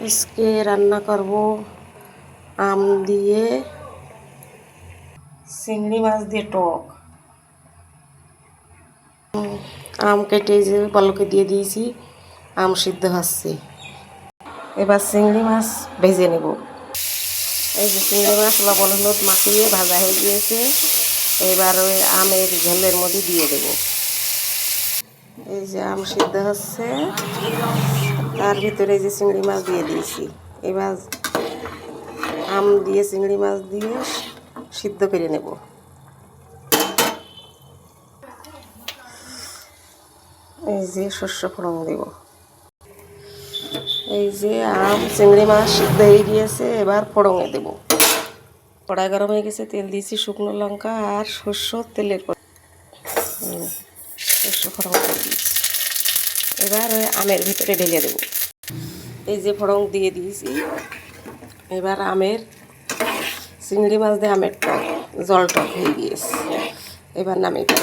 আজকে রান্না করব আম দিয়ে চিংড়ি মাছ দিয়ে টক। আম কেটে যে বলকে দিয়ে দিয়েছি, আম সিদ্ধ হচ্ছে। এবার চিংড়ি মাছ ভেজে নেব। এই যে চিংড়ি মাছ লবণ হলুদ মাখিয়ে ভাজা হয়ে গিয়েছে। এবার ওই আমের ঝোলের মধ্যে দিয়ে দেব। এই যে আম সিদ্ধ হচ্ছে, তার ভিতরে যে চিংড়ি মাছ দিয়ে দিয়েছি। এবার আম দিয়ে চিংড়ি মাছ দিয়ে সিদ্ধ করে নেব। এই যে শস্য ফোড়ন দেব। এই যে আম চিংড়ি মাছ সিদ্ধ হয়ে গিয়েছে, এবার ফোড়নে দেব। কড়াই গরম হয়ে গেছে, তেল দিয়েছি শুকনো লঙ্কা আর সর্ষের তেলের শস্য ফোড়ন করে দিয়েছি। এবার ওই আমের ভিতরে ঢেলে দেব। এই যে ফোড়ন দিয়ে দিয়েছি। এবার আমের চিংড়ি মাছ দিয়ে আমের টক জল টক হয়ে গিয়েছে। এবার নামিয়ে দেব।